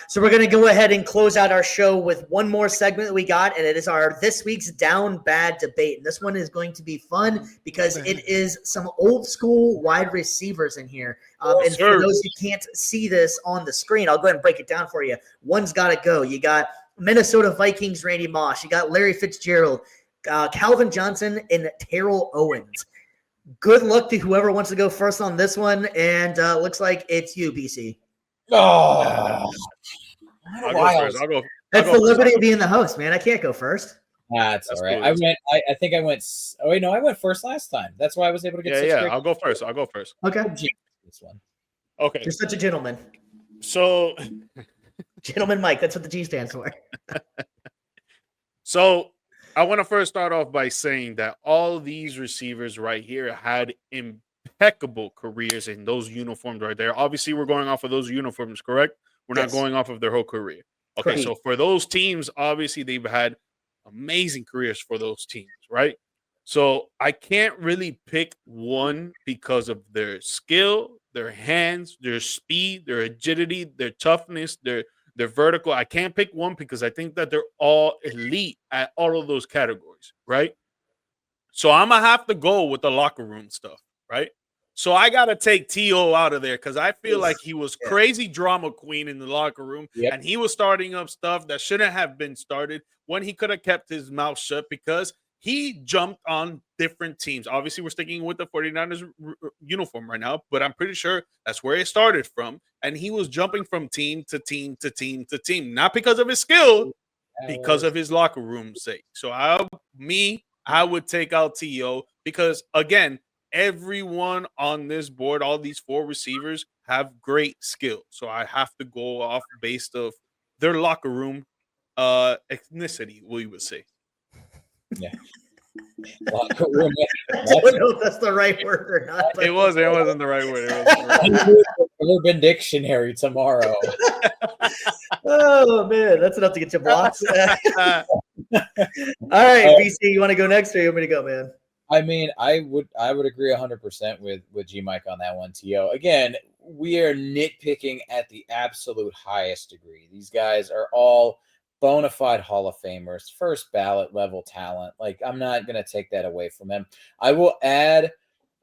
So we're going to go ahead and close out our show with one more segment that we got, and it is our this week's Down Bad debate. And this one is going to be fun because it is some old school wide receivers in here. And for those who can't see this on the screen, I'll go ahead and break it down for you. One's got to go. You got Minnesota Vikings Randy Moss. You got Larry Fitzgerald, Calvin Johnson, and Terrell Owens. Good luck to whoever wants to go first on this one, and looks like it's you, BC. Oh, I'll go first. That's the liberty of being the host, man. I can't go first. That's all right. Cool. I think I went. Oh wait, no, I went first last time. That's why I was able to get. Yeah. I'll go first. Okay. This one. Okay. You're such a gentleman. So, Gentleman Mike. That's what the G stands for. So, I want to first start off by saying that all these receivers right here had impeccable careers in those uniforms right there. Obviously, we're going off of those uniforms, correct? We're not going off of their whole career. Okay, correct. So for those teams, obviously, they've had amazing careers for those teams, right? So I can't really pick one because of their skill, their hands, their speed, their agility, their toughness, their vertical. I can't pick one because I think that they're all elite at all of those categories, right? So I'm going to have to go with the locker room stuff, right? So I got to take T.O. out of there because I feel like he was crazy drama queen in the locker room, and he was starting up stuff that shouldn't have been started when he could have kept his mouth shut because he jumped on different teams. Obviously, we're sticking with the 49ers uniform right now, but I'm pretty sure that's where it started from. And he was jumping from team to team to team to team, not because of his skill, because of his locker room sake. So I would take out T.O. because, again, everyone on this board, all these four receivers have great skill. So I have to go off based of their locker room ethnicity, we would say. Yeah. I don't know if that's the right word or not. It wasn't the right word. Urban Dictionary tomorrow. Oh man, that's enough to get you blocked. All right, BC, you want to go next, or you want me to go, man? I mean, I would agree 100% with G Mike on that one. To again, we are nitpicking at the absolute highest degree. These guys are all bona fide Hall of Famers, first ballot level talent. Like, I'm not going to take that away from him. I will add,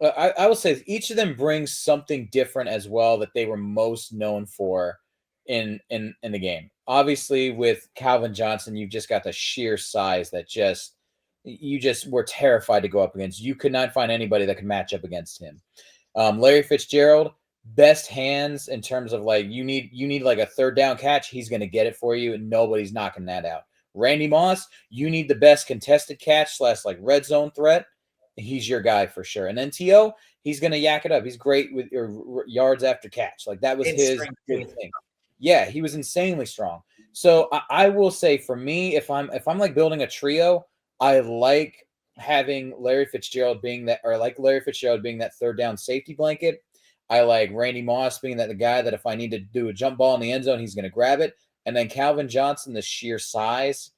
I will say each of them brings something different as well that they were most known for in the game. Obviously, with Calvin Johnson, you've just got the sheer size that you just were terrified to go up against. You could not find anybody that could match up against him. Larry Fitzgerald, best hands in terms of like you need like a third down catch. He's going to get it for you, and nobody's knocking that out. Randy Moss, you need the best contested catch / like red zone threat. He's your guy for sure. And then T.O., he's going to yak it up. He's great with your yards after catch. Like that was his good thing. Yeah, he was insanely strong. So I will say for me, if I'm like building a trio, I like having Larry Fitzgerald being that, or like Larry Fitzgerald being that third down safety blanket. I like Randy Moss being the guy that if I need to do a jump ball in the end zone, he's going to grab it. And then Calvin Johnson, the sheer size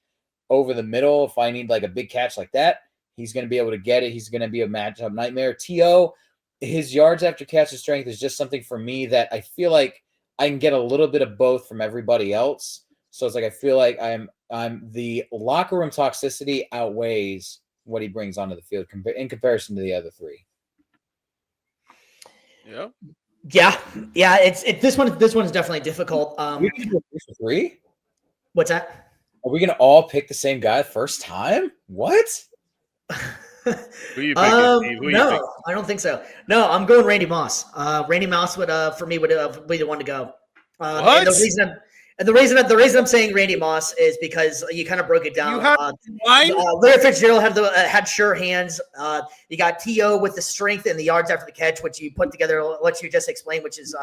over the middle. If I need like a big catch like that, he's going to be able to get it. He's going to be a matchup nightmare. T.O., his yards after catch and strength is just something for me that I feel like I can get a little bit of both from everybody else. So it's like I feel like I'm the locker room toxicity outweighs what he brings onto the field in comparison to the other three. Yeah. This one is definitely difficult. We can do three. What's that? Are we gonna all pick the same guy first time? What? Who you picking, no, I don't think so. No, I'm going Randy Moss. Randy Moss would for me would be the one to go. What? And the reason I'm saying Randy Moss is because you kind of broke it down. Larry Fitzgerald had sure hands. You got T.O. with the strength and the yards after the catch, which you put together, what you just explained, which is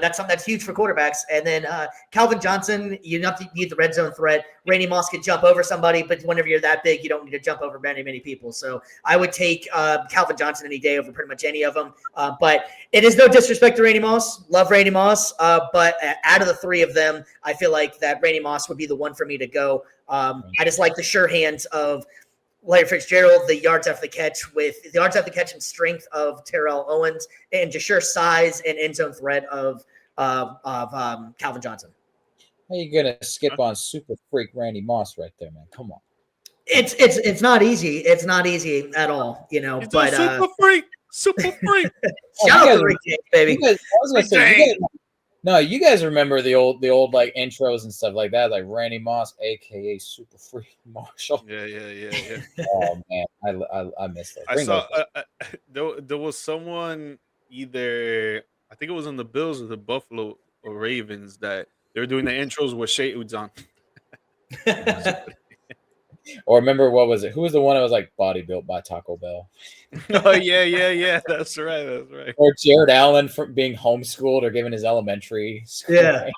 that's something that's huge for quarterbacks. And then Calvin Johnson, you need the red zone threat. Randy Moss could jump over somebody, but whenever you're that big, you don't need to jump over many people. So I would take Calvin Johnson any day over pretty much any of them. But it is no disrespect to Randy Moss. Love Randy Moss. But out of the three of them, I feel like that Randy Moss would be the one for me to go. I just like the sure hands of Larry Fitzgerald, the yards after the catch and strength of Terrell Owens, and just sheer size and end zone threat of Calvin Johnson. How you gonna skip on super freak Randy Moss right there, man? Come on. It's not easy. It's not easy at all, you know. He's but a super freak. Shout out to Rick James, baby. I was gonna say, you guys remember the old like intros and stuff like that, like Randy Moss, aka Super Freak Marshall. Yeah. Oh man, I missed that. I saw there was someone either I think it was on the Bills or the Buffalo or Ravens that they were doing the intros with Shea Udzon. Or remember, what was it? Who was the one that was like body built by Taco Bell? Oh yeah. That's right. Or Jared Allen for being homeschooled or given his elementary school. Yeah.